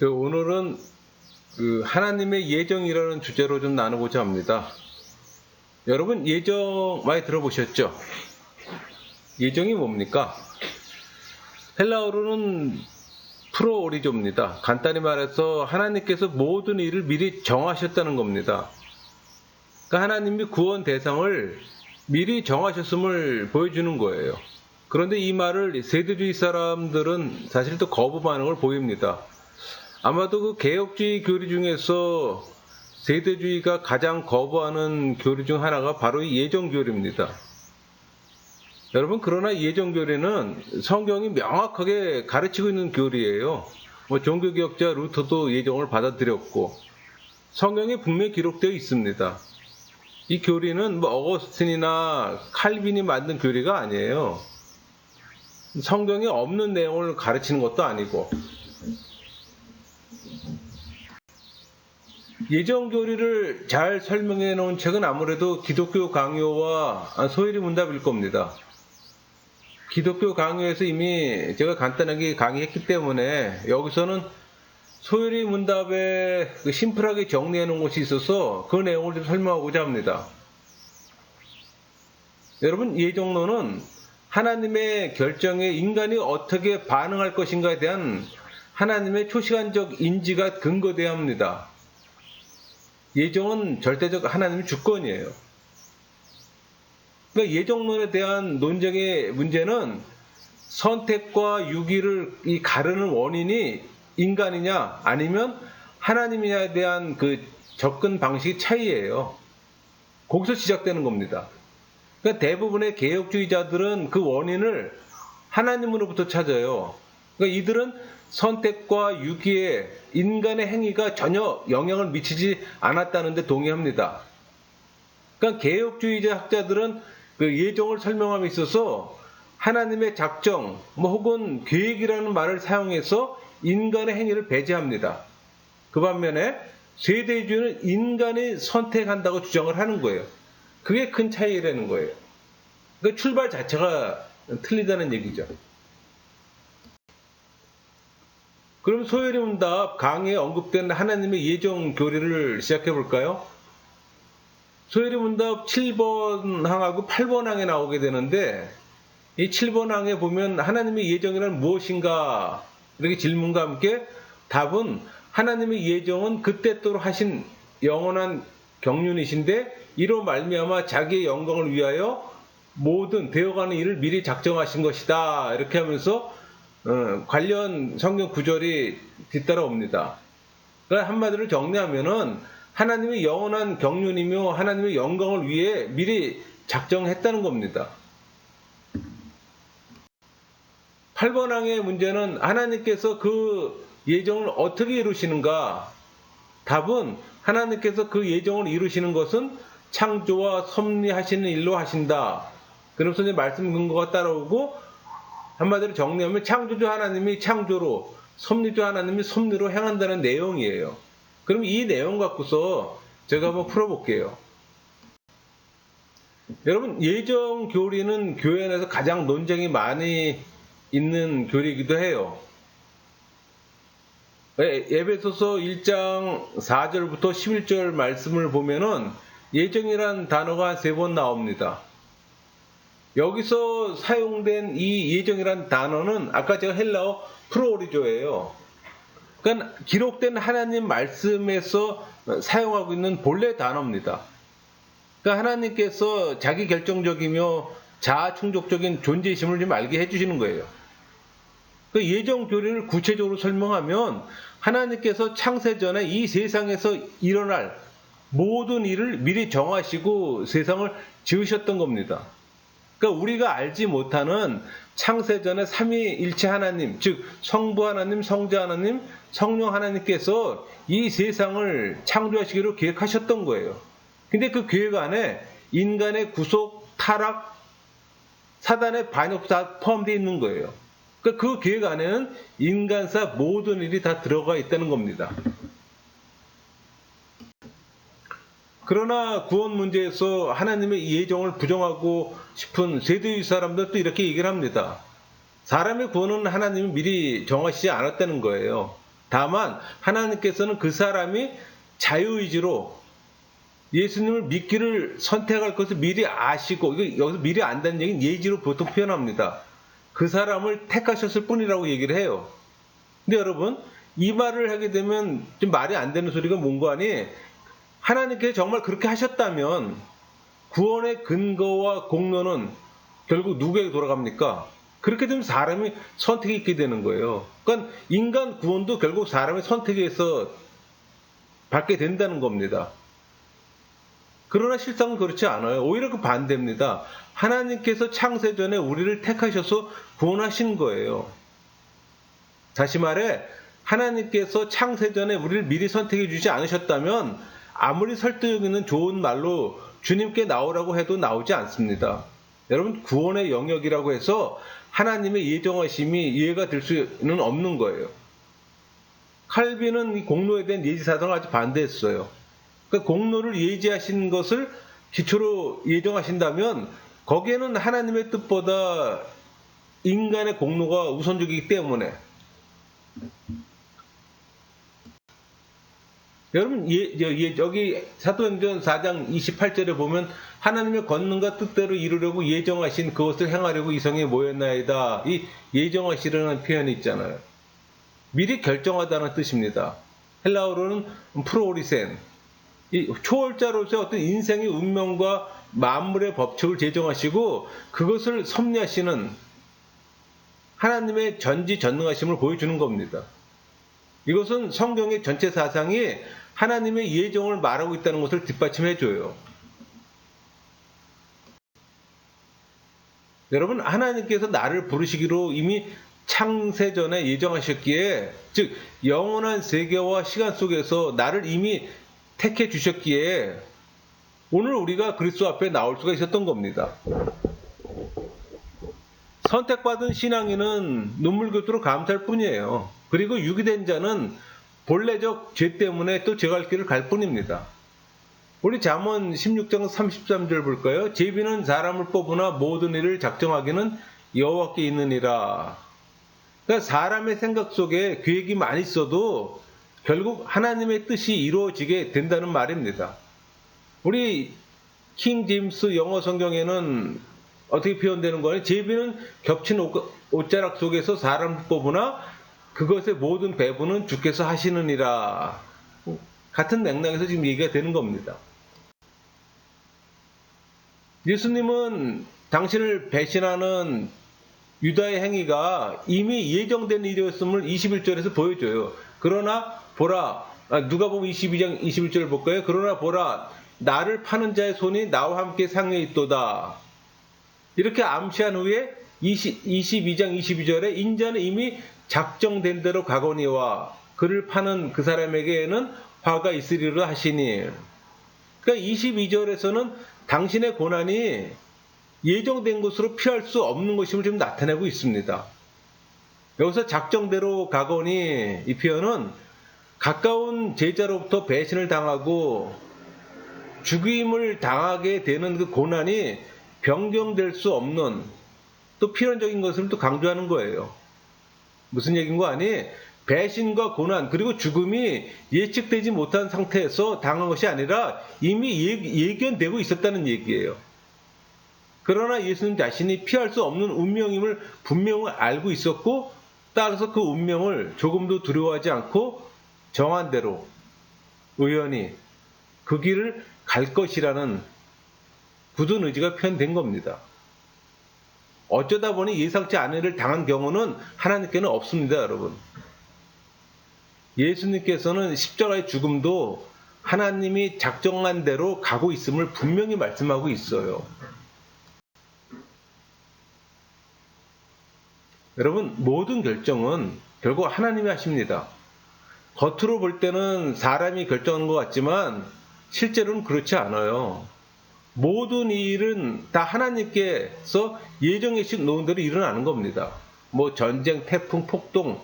오늘은 하나님의 예정이라는 주제로 좀 나누고자 합니다. 여러분, 예정 많이 들어보셨죠? 예정이 뭡니까? 헬라어로는 프로오리조입니다. 간단히 말해서 하나님께서 모든 일을 미리 정하셨다는 겁니다. 그러니까 하나님이 구원 대상을 미리 정하셨음을 보여주는 거예요. 그런데 이 말을 세대주의 사람들은 사실 또 거부 반응을 보입니다. 아마도 그 개혁주의 교리 중에서 세대주의가 가장 거부하는 교리 중 하나가 바로 이 예정교리입니다. 여러분, 그러나 예정교리는 성경이 명확하게 가르치고 있는 교리예요. 종교개혁자 루터도 예정을 받아들였고 성경에 분명히 기록되어 있습니다. 이 교리는 어거스틴이나 칼빈이 만든 교리가 아니에요. 성경에 없는 내용을 가르치는 것도 아니고. 예정교리를 잘 설명해 놓은 책은 아무래도 기독교 강요와 소요리 문답일 겁니다. 기독교 강요에서 이미 제가 간단하게 강의했기 때문에 여기서는 소요리 문답에 심플하게 정리해 놓은 것이 있어서 그 내용을 좀 설명하고자 합니다. 여러분, 예정론은 하나님의 결정에 인간이 어떻게 반응할 것인가에 대한 하나님의 초시간적 인지가 근거되어야 합니다. 예정은 절대적 하나님의 주권이에요. 그러니까 예정론에 대한 논쟁의 문제는 선택과 유기를 가르는 원인이 인간이냐 아니면 하나님이냐에 대한 그 접근 방식의 차이예요. 거기서 시작되는 겁니다. 그러니까 대부분의 개혁주의자들은 그 원인을 하나님으로부터 찾아요. 그러니까 이들은 선택과 유기에 인간의 행위가 전혀 영향을 미치지 않았다는 데 동의합니다. 그러니까 개혁주의자 학자들은 그 예정을 설명함에 있어서 하나님의 작정 혹은 계획이라는 말을 사용해서 인간의 행위를 배제합니다. 그 반면에 세대주의는 인간이 선택한다고 주장을 하는 거예요. 그게 큰 차이라는 거예요. 그러니까 출발 자체가 틀리다는 얘기죠. 그럼 소요리 문답 강의에 언급된 하나님의 예정 교리를 시작해 볼까요? 소요리 문답 7번 항하고 8번 항에 나오게 되는데 이 7번 항에 보면 하나님의 예정이란 무엇인가 이렇게 질문과 함께 답은 하나님의 예정은 그때또로 하신 영원한 경륜이신데 이로 말미암아 자기의 영광을 위하여 모든 되어가는 일을 미리 작정하신 것이다. 이렇게 하면서 관련 성경 구절이 뒤따라옵니다. 그러니까 한마디로 정리하면은 하나님의 영원한 경륜이며 하나님의 영광을 위해 미리 작정했다는 겁니다. 8번 항의 문제는 하나님께서 그 예정을 어떻게 이루시는가? 답은 하나님께서 그 예정을 이루시는 것은 창조와 섭리하시는 일로 하신다. 그러면서 이제 말씀 근거가 따라오고 한마디로 정리하면 창조주 하나님이 창조로, 섭리주 하나님이 섭리로 행한다는 내용이에요. 그럼 이 내용 갖고서 제가 한번 풀어볼게요. 여러분, 예정 교리는 교회 내에서 가장 논쟁이 많이 있는 교리이기도 해요. 에베소서 1장 4절부터 11절 말씀을 보면은 예정이란 단어가 3번 나옵니다. 여기서 사용된 이 예정이란 단어는 아까 제가 헬라어 프로오리조예요. 그러니까 기록된 하나님 말씀에서 사용하고 있는 본래 단어입니다. 그러니까 하나님께서 자기 결정적이며 자아충족적인 존재이심을 좀 알게 해주시는 거예요. 그 예정 교리를 구체적으로 설명하면 하나님께서 창세 전에 이 세상에서 일어날 모든 일을 미리 정하시고 세상을 지으셨던 겁니다. 그러니까 우리가 알지 못하는 창세 전에 삼위일체 하나님, 즉 성부 하나님, 성자 하나님, 성령 하나님께서 이 세상을 창조하시기로 계획하셨던 거예요. 근데 그 계획 안에 인간의 구속, 타락, 사단의 반역 다 포함되어 있는 거예요. 그러니까 그 계획 안에는 인간사 모든 일이 다 들어가 있다는 겁니다. 그러나 구원 문제에서 하나님의 예정을 부정하고 싶은 세대의 사람들도 이렇게 얘기를 합니다. 사람의 구원은 하나님이 미리 정하시지 않았다는 거예요. 다만 하나님께서는 그 사람이 자유의지로 예수님을 믿기를 선택할 것을 미리 아시고, 이거 여기서 미리 안다는 얘기는 예지로 보통 표현합니다. 그 사람을 택하셨을 뿐이라고 얘기를 해요. 근데 여러분, 이 말을 하게 되면 좀 말이 안 되는 소리가 뭔가 하니, 하나님께서 정말 그렇게 하셨다면 구원의 근거와 공로는 결국 누구에게 돌아갑니까? 그렇게 되면 사람이 선택이 있게 되는 거예요. 그러니까 인간 구원도 결국 사람의 선택에 의해서 받게 된다는 겁니다. 그러나 실상은 그렇지 않아요. 오히려 그 반대입니다. 하나님께서 창세전에 우리를 택하셔서 구원하신 거예요. 다시 말해, 하나님께서 창세전에 우리를 미리 선택해 주지 않으셨다면 아무리 설득력 있는 좋은 말로 주님께 나오라고 해도 나오지 않습니다. 여러분, 구원의 영역이라고 해서 하나님의 예정하심이 이해가 될 수는 없는 거예요. 칼빈은 이 공로에 대한 예지사상을 아주 반대했어요. 그러니까 공로를 예지하신 것을 기초로 예정하신다면 거기에는 하나님의 뜻보다 인간의 공로가 우선적이기 때문에, 여러분, 여기 사도행전 4장 28절에 보면 하나님의 권능과 뜻대로 이루려고 예정하신 그것을 행하려고 이성에 모였나이다. 이 예정하시라는 표현이 있잖아요. 미리 결정하다는 뜻입니다. 헬라어로는 프로오리센. 이 초월자로서의 어떤 인생의 운명과 만물의 법칙을 제정하시고 그것을 섭리하시는 하나님의 전지전능하심을 보여주는 겁니다. 이것은 성경의 전체 사상이 하나님의 예정을 말하고 있다는 것을 뒷받침해줘요. 여러분, 하나님께서 나를 부르시기로 이미 창세전에 예정하셨기에, 즉 영원한 세계와 시간 속에서 나를 이미 택해 주셨기에 오늘 우리가 그리스도 앞에 나올 수가 있었던 겁니다. 선택받은 신앙인은 눈물교두로 감사할 뿐이에요. 그리고 유기된 자는 본래적 죄 때문에 또 죄갈 길을 갈 뿐입니다. 우리 잠언 16장 33절 볼까요? 제비는 사람을 뽑으나 모든 일을 작정하기는 여호와께 있느니라. 그러니까 사람의 생각 속에 계획이 많이 있어도 결국 하나님의 뜻이 이루어지게 된다는 말입니다. 우리 킹 제임스 영어 성경에는 어떻게 표현되는 거예요? 제비는 겹친 옷자락 속에서 사람을 뽑으나 그것의 모든 배분은 주께서 하시느니라. 같은 맥락에서 지금 얘기가 되는 겁니다. 예수님은 당신을 배신하는 유다의 행위가 이미 예정된 일이었음을 21절에서 보여줘요. 그러나 보라, 누가복음 22장 21절을 볼까요? 그러나 보라, 나를 파는 자의 손이 나와 함께 상해 있도다. 이렇게 암시한 후에 22장 22절에 인자는 이미 작정된 대로 가거니와 그를 파는 그 사람에게는 화가 있으리라 하시니. 그러니까 22절에서는 당신의 고난이 예정된 것으로 피할 수 없는 것임을 지금 나타내고 있습니다. 여기서 작정대로 가거니, 이 표현은 가까운 제자로부터 배신을 당하고 죽임을 당하게 되는 그 고난이 변경될 수 없는 또 필연적인 것을 또 강조하는 거예요. 무슨 얘기인 거 아니? 배신과 고난 그리고 죽음이 예측되지 못한 상태에서 당한 것이 아니라 이미 예견되고 있었다는 얘기예요. 그러나 예수님 자신이 피할 수 없는 운명임을 분명히 알고 있었고, 따라서 그 운명을 조금도 두려워하지 않고 정한 대로 의연히 그 길을 갈 것이라는 굳은 의지가 표현된 겁니다. 어쩌다 보니 예상치 않은 일을 당한 경우는 하나님께는 없습니다, 여러분. 예수님께서는 십자가의 죽음도 하나님이 작정한 대로 가고 있음을 분명히 말씀하고 있어요. 여러분, 모든 결정은 결국 하나님이 하십니다. 겉으로 볼 때는 사람이 결정한 것 같지만 실제로는 그렇지 않아요. 모든 일은 다 하나님께서 예정해 놓은 대로 일어나는 겁니다. 뭐 전쟁, 태풍, 폭동,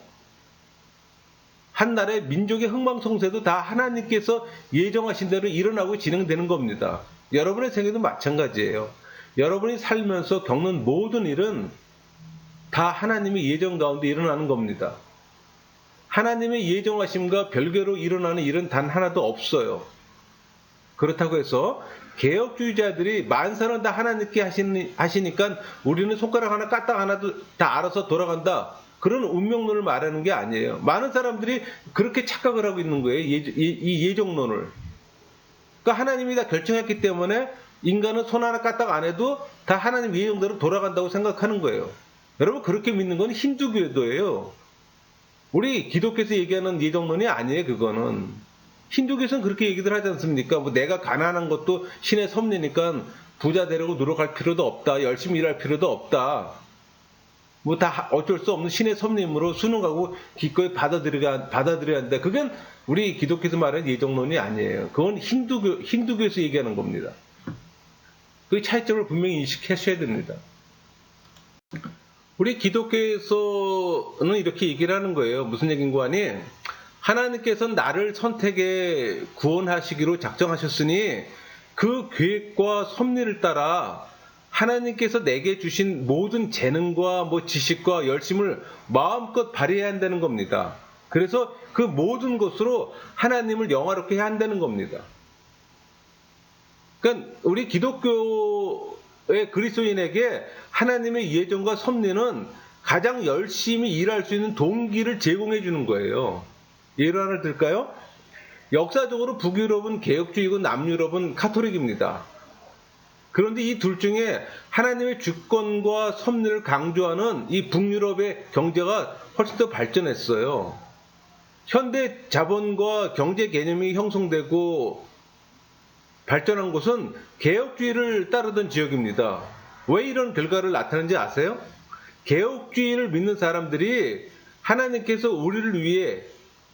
한 나라의 민족의 흥망성쇠도 다 하나님께서 예정하신 대로 일어나고 진행되는 겁니다. 여러분의 생애도 마찬가지예요. 여러분이 살면서 겪는 모든 일은 다 하나님의 예정 가운데 일어나는 겁니다. 하나님의 예정하심과 별개로 일어나는 일은 단 하나도 없어요. 그렇다고 해서 개혁주의자들이 만사는 다 하나님께 하시니까 우리는 손가락 하나 까딱 하나도 다 알아서 돌아간다. 그런 운명론을 말하는 게 아니에요. 많은 사람들이 그렇게 착각을 하고 있는 거예요. 이 예정론을. 그러니까 하나님이 다 결정했기 때문에 인간은 손 하나 까딱 안 해도 다 하나님 예정대로 돌아간다고 생각하는 거예요. 여러분 그렇게 믿는 건 힌두교도예요. 우리 기독교에서 얘기하는 예정론이 아니에요. 그거는. 힌두교에서는 그렇게 얘기들 하지 않습니까? 뭐 내가 가난한 것도 신의 섭리니까 부자 되려고 노력할 필요도 없다. 열심히 일할 필요도 없다. 뭐 다 어쩔 수 없는 신의 섭리임으로 순응하고 기꺼이 받아들여야 한다. 그건 우리 기독교에서 말하는 예정론이 아니에요. 그건 힌두교에서 얘기하는 겁니다. 그 차이점을 분명히 인식하셔야 됩니다. 우리 기독교에서는 이렇게 얘기를 하는 거예요. 무슨 얘기인가 하니 하나님께서는 나를 선택해 구원하시기로 작정하셨으니 그 계획과 섭리를 따라 하나님께서 내게 주신 모든 재능과 지식과 열심을 마음껏 발휘해야 한다는 겁니다. 그래서 그 모든 것으로 하나님을 영화롭게 해야 한다는 겁니다. 그러니까 우리 기독교의 그리스도인에게 하나님의 예정과 섭리는 가장 열심히 일할 수 있는 동기를 제공해 주는 거예요. 예를 하나 들까요? 역사적으로 북유럽은 개혁주의고 남유럽은 카톨릭입니다. 그런데 이 둘 중에 하나님의 주권과 섭리를 강조하는 이 북유럽의 경제가 훨씬 더 발전했어요. 현대 자본과 경제 개념이 형성되고 발전한 곳은 개혁주의를 따르던 지역입니다. 왜 이런 결과를 나타내는지 아세요? 개혁주의를 믿는 사람들이 하나님께서 우리를 위해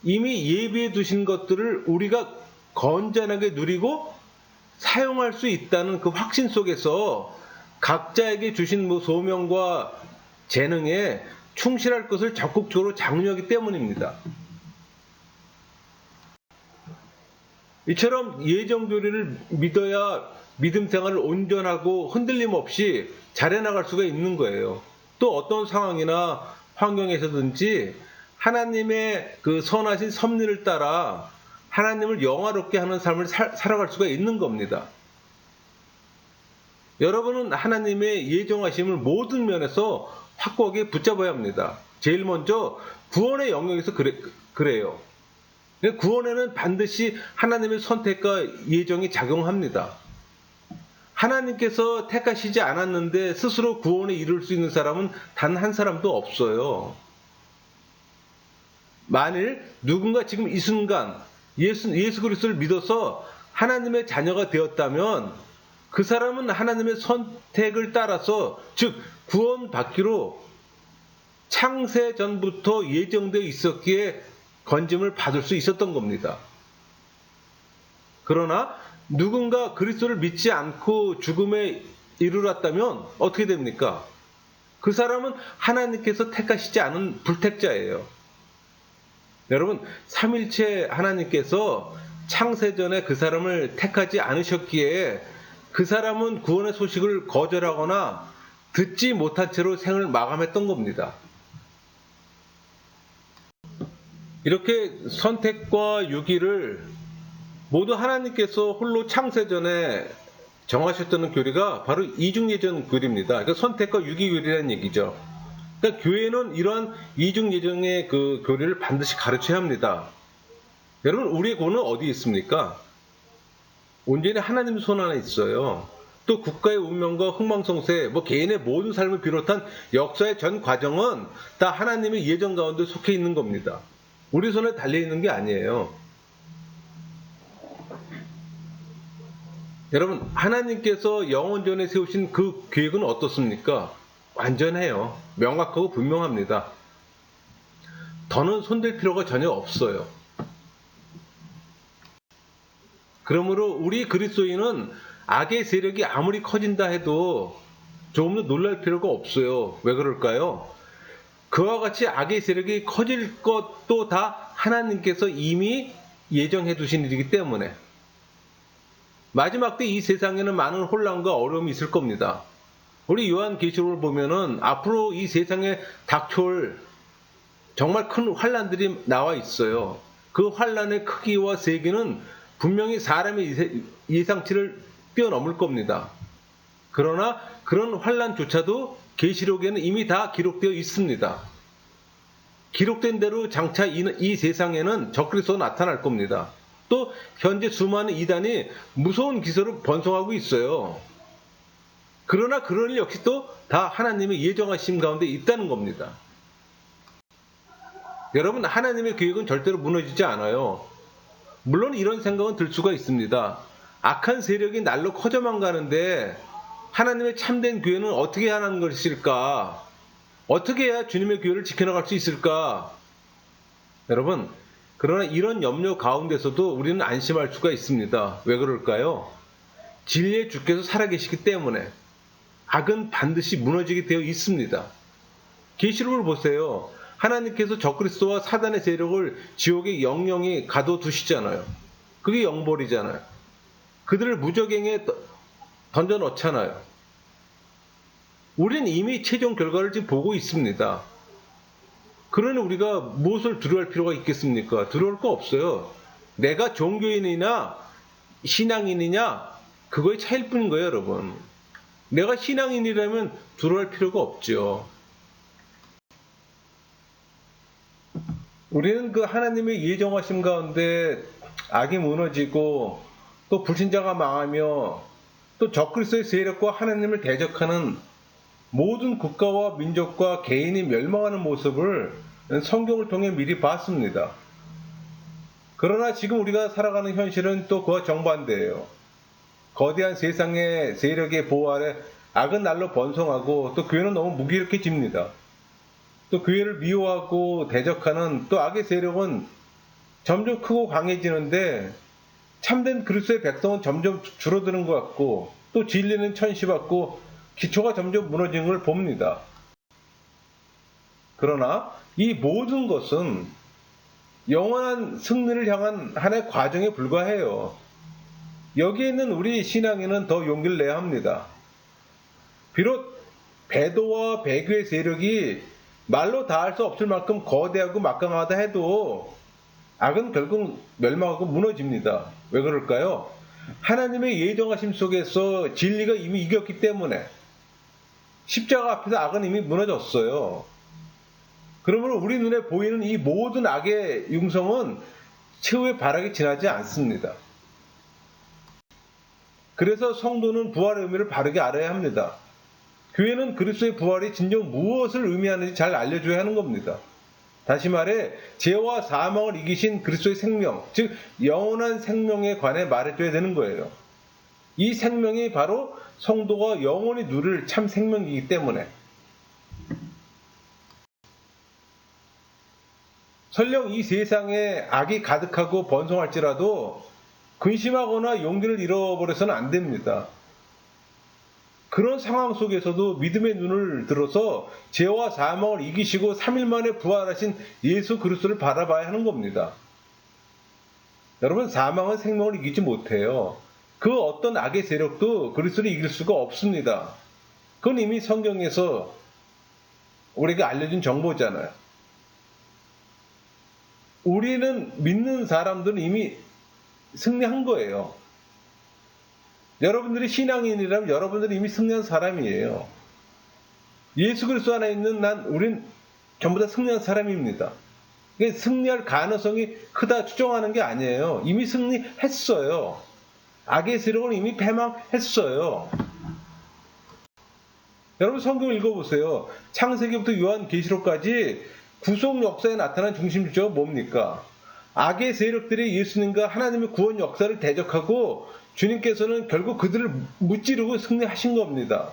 이미 예비해 두신 것들을 우리가 건전하게 누리고 사용할 수 있다는 그 확신 속에서 각자에게 주신 소명과 재능에 충실할 것을 적극적으로 장려하기 때문입니다. 이처럼 예정교리를 믿어야 믿음 생활을 온전하고 흔들림 없이 잘해나갈 수가 있는 거예요. 또 어떤 상황이나 환경에서든지 하나님의 그 선하신 섭리를 따라 하나님을 영화롭게 하는 삶을 살아갈 수가 있는 겁니다. 여러분은 하나님의 예정하심을 모든 면에서 확고하게 붙잡아야 합니다. 제일 먼저 구원의 영역에서 그래요. 구원에는 반드시 하나님의 선택과 예정이 작용합니다. 하나님께서 택하시지 않았는데 스스로 구원에 이룰 수 있는 사람은 단 한 사람도 없어요. 만일 누군가 지금 이 순간 예수 그리스도를 믿어서 하나님의 자녀가 되었다면 그 사람은 하나님의 선택을 따라서 즉 구원받기로 창세 전부터 예정되어 있었기에 건짐을 받을 수 있었던 겁니다. 그러나 누군가 그리스도를 믿지 않고 죽음에 이르렀다면 어떻게 됩니까? 그 사람은 하나님께서 택하시지 않은 불택자예요. 여러분, 삼일체 하나님께서 창세전에 그 사람을 택하지 않으셨기에 그 사람은 구원의 소식을 거절하거나 듣지 못한 채로 생을 마감했던 겁니다. 이렇게 선택과 유기를 모두 하나님께서 홀로 창세전에 정하셨다는 교리가 바로 이중예정 교리입니다. 그러니까 선택과 유기 교리라는 얘기죠. 그러니까 교회는 이러한 이중예정의 그 교리를 반드시 가르쳐야 합니다. 여러분, 우리의 구원은 어디 있습니까? 온전히 하나님 손 안에 있어요. 또 국가의 운명과 흥망성쇠, 개인의 모든 삶을 비롯한 역사의 전 과정은 다 하나님의 예정 가운데 속해 있는 겁니다. 우리 손에 달려있는 게 아니에요. 여러분, 하나님께서 영원전에 세우신 그 계획은 어떻습니까? 완전해요. 명확하고 분명합니다. 더는 손댈 필요가 전혀 없어요. 그러므로 우리 그리스도인은 악의 세력이 아무리 커진다 해도 조금 더 놀랄 필요가 없어요. 왜 그럴까요? 그와 같이 악의 세력이 커질 것도 다 하나님께서 이미 예정해 두신 일이기 때문에 마지막 때 이 세상에는 많은 혼란과 어려움이 있을 겁니다. 우리 요한계시록을 보면은 앞으로 이 세상에 닥쳐올 정말 큰 환란들이 나와 있어요. 그 환란의 크기와 세기는 분명히 사람의 예상치를 뛰어넘을 겁니다. 그러나 그런 환란조차도 계시록에는 이미 다 기록되어 있습니다. 기록된 대로 장차 이 세상에는 적그리스도가 나타날 겁니다. 또 현재 수많은 이단이 무서운 기세로 번성하고 있어요. 그러나 그런 일 역시 또 다 하나님의 예정하심 가운데 있다는 겁니다. 여러분, 하나님의 계획은 절대로 무너지지 않아요. 물론 이런 생각은 들 수가 있습니다. 악한 세력이 날로 커져만 가는데 하나님의 참된 교회는 어떻게 하는 것일까? 어떻게 해야 주님의 교회를 지켜나갈 수 있을까? 여러분, 그러나 이런 염려 가운데서도 우리는 안심할 수가 있습니다. 왜 그럴까요? 진리의 주께서 살아계시기 때문에 악은 반드시 무너지게 되어 있습니다. 계시록을 보세요. 하나님께서 적그리스도와 사단의 세력을 지옥에 영영히 가둬두시잖아요. 그게 영벌이잖아요. 그들을 무저갱에 던져 넣잖아요. 우리는 이미 최종 결과를 지금 보고 있습니다. 그러니 우리가 무엇을 두려워할 필요가 있겠습니까? 두려울 거 없어요. 내가 종교인이냐 신앙인이냐 그거의 차이일 뿐인 거예요, 여러분. 내가 신앙인이라면 두려워할 필요가 없죠. 우리는 그 하나님의 예정하심 가운데 악이 무너지고 또 불신자가 망하며 또 적그리스도의 세력과 하나님을 대적하는 모든 국가와 민족과 개인이 멸망하는 모습을 성경을 통해 미리 봤습니다. 그러나 지금 우리가 살아가는 현실은 또 그와 정반대예요. 거대한 세상의 세력의 보호 아래 악은 날로 번성하고 또 교회는 너무 무기력해집니다. 또 교회를 미워하고 대적하는 또 악의 세력은 점점 크고 강해지는데 참된 그리스도의 백성은 점점 줄어드는 것 같고 또 진리는 천시받고 기초가 점점 무너지는 걸 봅니다. 그러나 이 모든 것은 영원한 승리를 향한 하나의 과정에 불과해요. 여기에 있는 우리 신앙인은 더 용기를 내야 합니다. 비록 배도와 배교의 세력이 말로 다할 수 없을 만큼 거대하고 막강하다 해도 악은 결국 멸망하고 무너집니다. 왜 그럴까요? 하나님의 예정하심 속에서 진리가 이미 이겼기 때문에 십자가 앞에서 악은 이미 무너졌어요. 그러므로 우리 눈에 보이는 이 모든 악의 융성은 최후의 발악에 지나지 않습니다. 그래서 성도는 부활의 의미를 바르게 알아야 합니다. 교회는 그리스도의 부활이 진정 무엇을 의미하는지 잘 알려줘야 하는 겁니다. 다시 말해 죄와 사망을 이기신 그리스도의 생명, 즉 영원한 생명에 관해 말해줘야 되는 거예요. 이 생명이 바로 성도가 영원히 누릴 참 생명이기 때문에 설령 이 세상에 악이 가득하고 번성할지라도 근심하거나 용기를 잃어버려서는 안 됩니다. 그런 상황 속에서도 믿음의 눈을 들어서 죄와 사망을 이기시고 3일 만에 부활하신 예수 그리스도를 바라봐야 하는 겁니다. 여러분, 사망은 생명을 이기지 못해요. 그 어떤 악의 세력도 그리스도를 이길 수가 없습니다. 그건 이미 성경에서 우리에게 알려준 정보잖아요. 우리는 믿는 사람들은 이미 승리한 거예요. 여러분들이 신앙인이라면 여러분들이 이미 승리한 사람이에요. 예수 그리스도 안에 있는 우린 전부 다 승리한 사람입니다. 승리할 가능성이 크다 추정하는 게 아니에요. 이미 승리했어요. 악의 세력은 이미 패망했어요. 여러분 성경 읽어보세요. 창세기부터 요한계시록까지 구속 역사에 나타난 중심 주제가 뭡니까? 악의 세력들이 예수님과 하나님의 구원 역사를 대적하고 주님께서는 결국 그들을 무찌르고 승리하신 겁니다.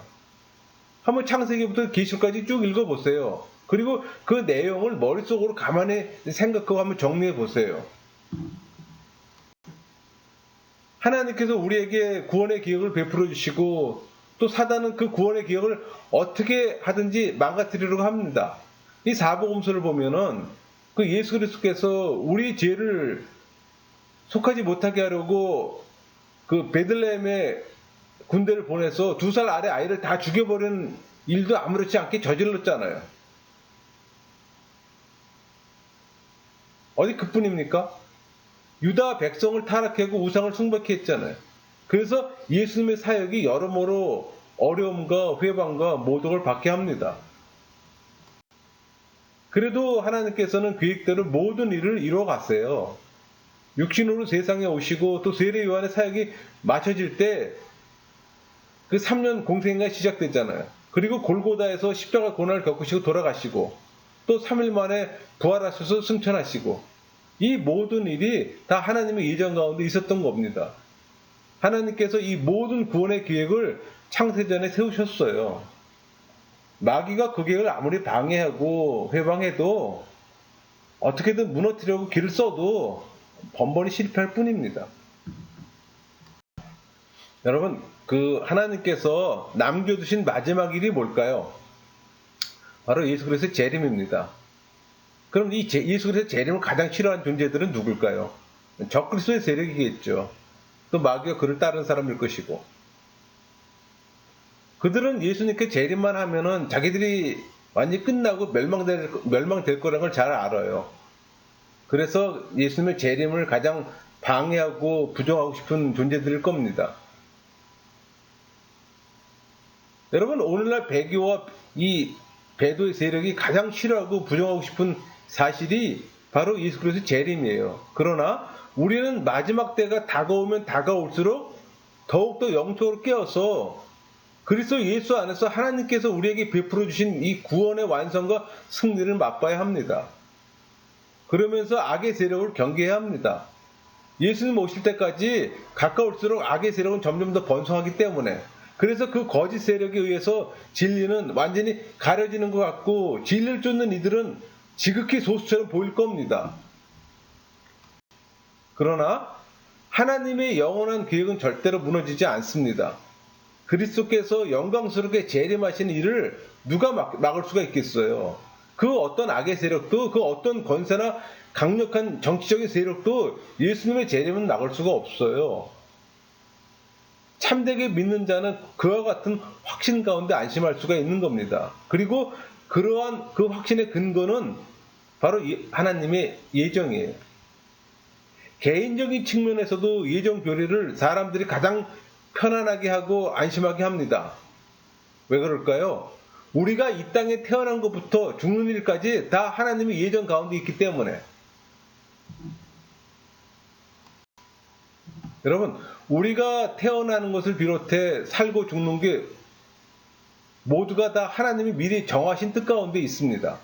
한번 창세기부터 계시록까지 쭉 읽어보세요. 그리고 그 내용을 머릿속으로 가만히 생각하고 한번 정리해 보세요. 하나님께서 우리에게 구원의 기억을 베풀어 주시고 또 사단은 그 구원의 기억을 어떻게 하든지 망가뜨리려고 합니다. 이 사복음서를 보면은 그 예수 그리스도께서 우리 죄를 속하지 못하게 하려고 그 베들레헴에 군대를 보내서 2살 아래 아이를 다 죽여버리는 일도 아무렇지 않게 저질렀잖아요. 어디 그뿐입니까? 유다 백성을 타락하고 우상을 숭배케 했잖아요. 그래서 예수님의 사역이 여러모로 어려움과 회방과 모독을 받게 합니다. 그래도 하나님께서는 계획대로 모든 일을 이루어 갔어요. 육신으로 세상에 오시고 또 세례 요한의 사역이 마쳐질 때 그 3년 공생애가 시작됐잖아요. 그리고 골고다에서 십자가 고난을 겪으시고 돌아가시고 또 3일 만에 부활하셔서 승천하시고 이 모든 일이 다 하나님의 예정 가운데 있었던 겁니다. 하나님께서 이 모든 구원의 계획을 창세전에 세우셨어요. 마귀가 그 계획을 아무리 방해하고 회방해도 어떻게든 무너뜨리려고 길을 써도 번번이 실패할 뿐입니다. 여러분, 그 하나님께서 남겨두신 마지막 일이 뭘까요? 바로 예수 그리스도의 재림입니다. 그럼 이 예수 그리스도의 재림을 가장 싫어하는 존재들은 누굴까요? 적그리스도의 세력이겠죠. 또 마귀가 그를 따르는 사람일 것이고. 그들은 예수님께 재림만 하면은 자기들이 완전히 끝나고 멸망될 거라는 걸 잘 알아요. 그래서 예수님의 재림을 가장 방해하고 부정하고 싶은 존재들일 겁니다. 여러분, 오늘날 배교와 이 배도의 세력이 가장 싫어하고 부정하고 싶은 사실이 바로 예수 그리스도의 재림이에요. 그러나 우리는 마지막 때가 다가오면 다가올수록 더욱더 영적으로 깨어서 그리스도 예수 안에서 하나님께서 우리에게 베풀어 주신 이 구원의 완성과 승리를 맛봐야 합니다. 그러면서 악의 세력을 경계해야 합니다. 예수님 오실 때까지 가까울수록 악의 세력은 점점 더 번성하기 때문에 그래서 그 거짓 세력에 의해서 진리는 완전히 가려지는 것 같고 진리를 쫓는 이들은 지극히 소수처럼 보일 겁니다. 그러나 하나님의 영원한 계획은 절대로 무너지지 않습니다. 그리스도께서 영광스럽게 재림하시는 일을 누가 막을 수가 있겠어요? 그 어떤 악의 세력도 그 어떤 권세나 강력한 정치적인 세력도 예수님의 재림은 막을 수가 없어요. 참되게 믿는 자는 그와 같은 확신 가운데 안심할 수가 있는 겁니다. 그리고 그러한 그 확신의 근거는 바로 하나님의 예정이에요. 개인적인 측면에서도 예정 교리를 사람들이 가장 편안하게 하고 안심하게 합니다. 왜 그럴까요? 우리가 이 땅에 태어난 것부터 죽는 일까지 다 하나님의 예정 가운데 있기 때문에. 여러분, 우리가 태어나는 것을 비롯해 살고 죽는 게 모두가 다 하나님이 미리 정하신 뜻 가운데 있습니다.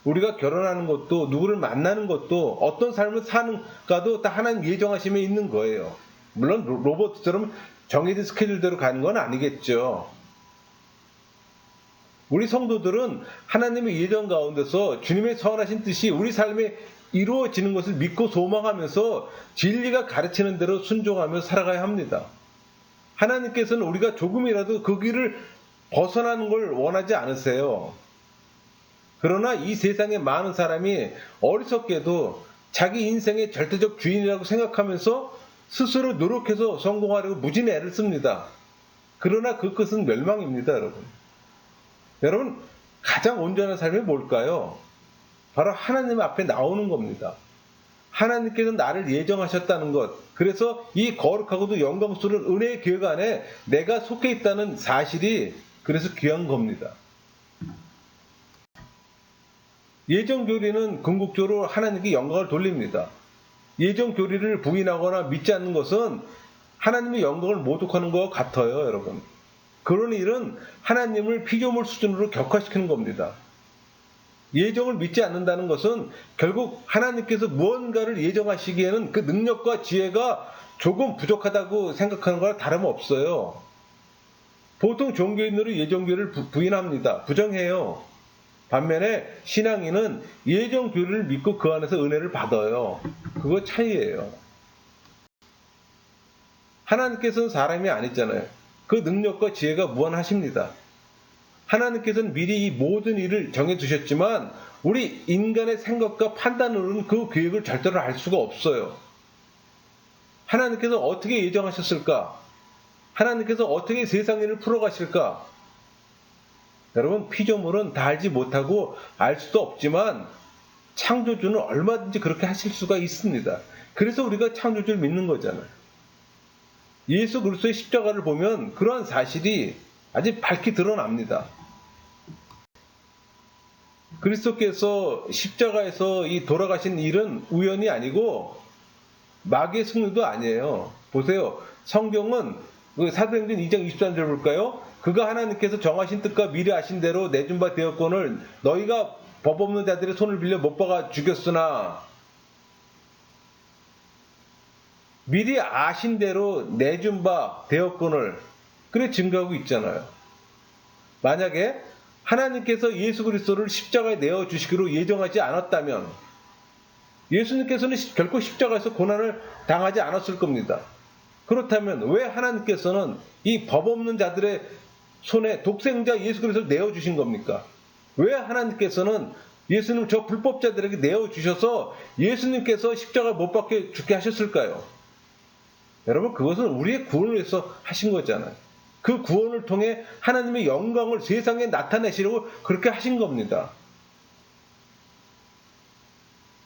우리가 결혼하는 것도 누구를 만나는 것도 어떤 삶을 사는가도 다 하나님 예정하심에 있는 거예요. 물론 로봇처럼 정해진 스케줄대로 가는 건 아니겠죠. 우리 성도들은 하나님의 예정 가운데서 주님의 선하신 뜻이 우리 삶에 이루어지는 것을 믿고 소망하면서 진리가 가르치는 대로 순종하며 살아가야 합니다. 하나님께서는 우리가 조금이라도 그 길을 벗어나는 걸 원하지 않으세요. 그러나 이 세상에 많은 사람이 어리석게도 자기 인생의 절대적 주인이라고 생각하면서 스스로 노력해서 성공하려고 무진히 애를 씁니다. 그러나 그 끝은 멸망입니다, 여러분. 여러분, 가장 온전한 삶이 뭘까요? 바로 하나님 앞에 나오는 겁니다. 하나님께서 나를 예정하셨다는 것, 그래서 이 거룩하고도 영광스러운 은혜의 계획 안에 내가 속해 있다는 사실이 그래서 귀한 겁니다. 예정 교리는 궁극적으로 하나님께 영광을 돌립니다. 예정 교리를 부인하거나 믿지 않는 것은 하나님의 영광을 모독하는 것과 같아요, 여러분. 그런 일은 하나님을 피조물 수준으로 격화시키는 겁니다. 예정을 믿지 않는다는 것은 결국 하나님께서 무언가를 예정하시기에는 그 능력과 지혜가 조금 부족하다고 생각하는 거랑 다름없어요. 보통 종교인들은 예정교리를 부인합니다. 부정해요. 반면에 신앙인은 예정교리를 믿고 그 안에서 은혜를 받아요. 그거 차이예요. 하나님께서는 사람이 아니잖아요. 그 능력과 지혜가 무한하십니다. 하나님께서는 미리 이 모든 일을 정해두셨지만 우리 인간의 생각과 판단으로는 그 계획을 절대로 알 수가 없어요. 하나님께서 어떻게 예정하셨을까? 하나님께서 어떻게 세상 일을 풀어가실까? 여러분, 피조물은 다 알지 못하고 알 수도 없지만 창조주는 얼마든지 그렇게 하실 수가 있습니다. 그래서 우리가 창조주를 믿는 거잖아요. 예수 그리스도의 십자가를 보면 그러한 사실이 아주 밝히 드러납니다. 그리스도께서 십자가에서 이 돌아가신 일은 우연이 아니고 마귀의 승리도 아니에요. 보세요. 성경은 사도행전 2장 23절 볼까요? 그가 하나님께서 정하신 뜻과 미리 아신 대로 내준 바 되었거늘 너희가 법 없는 자들의 손을 빌려 못 박아 죽였으나 미리 아신 대로 내준 바 되었거늘 그래 증거하고 있잖아요. 만약에 하나님께서 예수 그리스도를 십자가에 내어주시기로 예정하지 않았다면 예수님께서는 결코 십자가에서 고난을 당하지 않았을 겁니다. 그렇다면 왜 하나님께서는 이 법 없는 자들의 손에 독생자 예수 그리스도를 내어주신 겁니까? 왜 하나님께서는 예수님 저 불법자들에게 내어주셔서 예수님께서 십자가 못 박혀 죽게 하셨을까요? 여러분 그것은 우리의 구원을 위해서 하신 거잖아요. 그 구원을 통해 하나님의 영광을 세상에 나타내시려고 그렇게 하신 겁니다.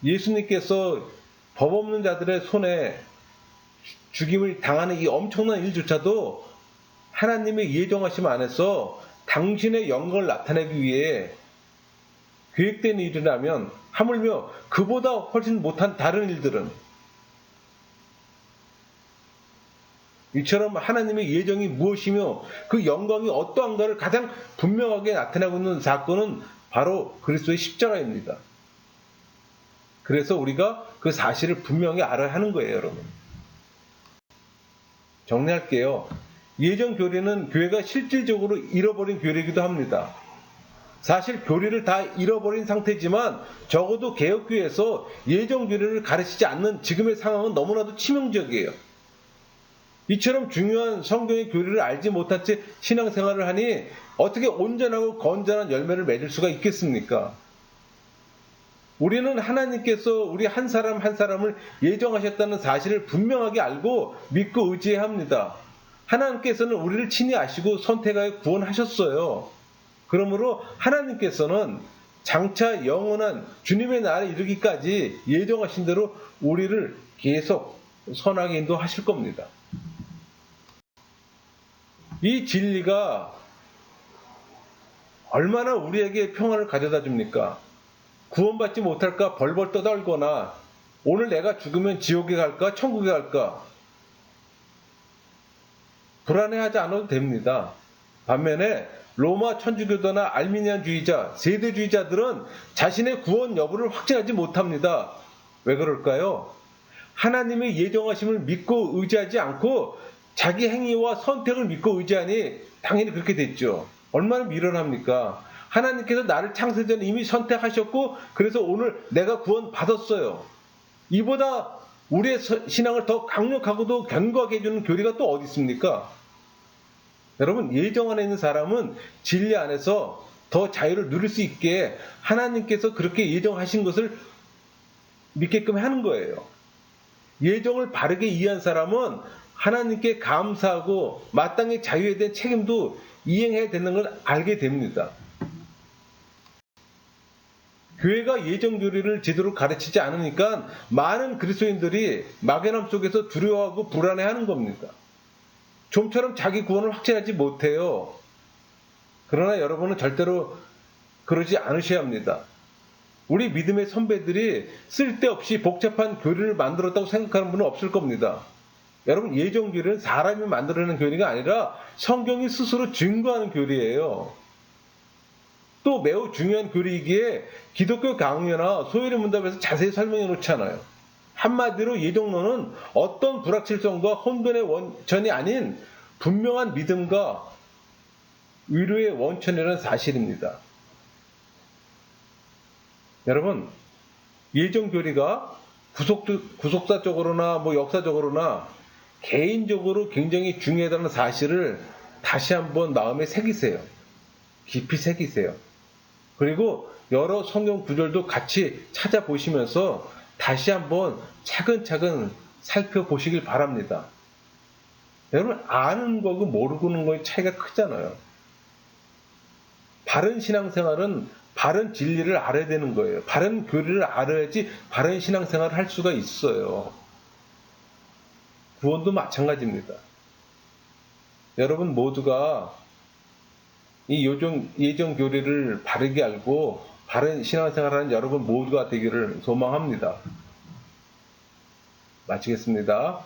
예수님께서 법 없는 자들의 손에 죽임을 당하는 이 엄청난 일조차도 하나님의 예정하심 안에서 당신의 영광을 나타내기 위해 계획된 일이라면 하물며 그보다 훨씬 못한 다른 일들은 이처럼 하나님의 예정이 무엇이며 그 영광이 어떠한가를 가장 분명하게 나타내고 있는 사건은 바로 그리스도의 십자가입니다. 그래서 우리가 그 사실을 분명히 알아야 하는 거예요, 여러분. 정리할게요. 예정 교리는 교회가 실질적으로 잃어버린 교리이기도 합니다. 사실 교리를 다 잃어버린 상태지만 적어도 개혁교회에서 예정 교리를 가르치지 않는 지금의 상황은 너무나도 치명적이에요. 이처럼 중요한 성경의 교리를 알지 못한 채 신앙생활을 하니 어떻게 온전하고 건전한 열매를 맺을 수가 있겠습니까? 우리는 하나님께서 우리 한 사람 한 사람을 예정하셨다는 사실을 분명하게 알고 믿고 의지해야 합니다. 하나님께서는 우리를 친히 아시고 선택하여 구원하셨어요. 그러므로 하나님께서는 장차 영원한 주님의 날에 이르기까지 예정하신 대로 우리를 계속 선하게 인도하실 겁니다. 이 진리가 얼마나 우리에게 평안을 가져다 줍니까? 구원받지 못할까 벌벌 떠들거나 오늘 내가 죽으면 지옥에 갈까 천국에 갈까 불안해하지 않아도 됩니다. 반면에 로마 천주교도나 알미니안주의자, 세대주의자들은 자신의 구원 여부를 확신하지 못합니다. 왜 그럴까요? 하나님의 예정하심을 믿고 의지하지 않고 자기 행위와 선택을 믿고 의지하니 당연히 그렇게 됐죠. 얼마나 미련합니까? 하나님께서 나를 창세 전에 이미 선택하셨고 그래서 오늘 내가 구원 받았어요. 이보다 우리의 신앙을 더 강력하고도 견고하게 해주는 교리가 또 어디 있습니까? 여러분 예정 안에 있는 사람은 진리 안에서 더 자유를 누릴 수 있게 하나님께서 그렇게 예정하신 것을 믿게끔 하는 거예요. 예정을 바르게 이해한 사람은 하나님께 감사하고 마땅히 자유에 대한 책임도 이행해야 되는 걸 알게 됩니다. 교회가 예정 교리를 제대로 가르치지 않으니까 많은 그리스도인들이 막연함 속에서 두려워하고 불안해하는 겁니다. 좀처럼 자기 구원을 확신하지 못해요. 그러나 여러분은 절대로 그러지 않으셔야 합니다. 우리 믿음의 선배들이 쓸데없이 복잡한 교리를 만들었다고 생각하는 분은 없을 겁니다. 여러분 예정 교리는 사람이 만들어내는 교리가 아니라 성경이 스스로 증거하는 교리예요. 또 매우 중요한 교리이기에 기독교 강요나 소요리 문답에서 자세히 설명해 놓잖아요. 한마디로 예정론은 어떤 불확실성과 혼돈의 원천이 아닌 분명한 믿음과 위로의 원천이라는 사실입니다. 여러분 예정 교리가 구속사적으로나 역사적으로나 개인적으로 굉장히 중요하다는 사실을 다시 한번 마음에 새기세요. 깊이 새기세요. 그리고 여러 성경 구절도 같이 찾아보시면서 다시 한번 차근차근 살펴보시길 바랍니다. 여러분 아는 거고 모르는 거의 차이가 크잖아요. 바른 신앙생활은 바른 진리를 알아야 되는 거예요. 바른 교리를 알아야지 바른 신앙생활을 할 수가 있어요. 구원도 마찬가지입니다. 여러분 모두가 이 예정 교리를 바르게 알고 바른 신앙생활하는 여러분 모두가 되기를 소망합니다. 마치겠습니다.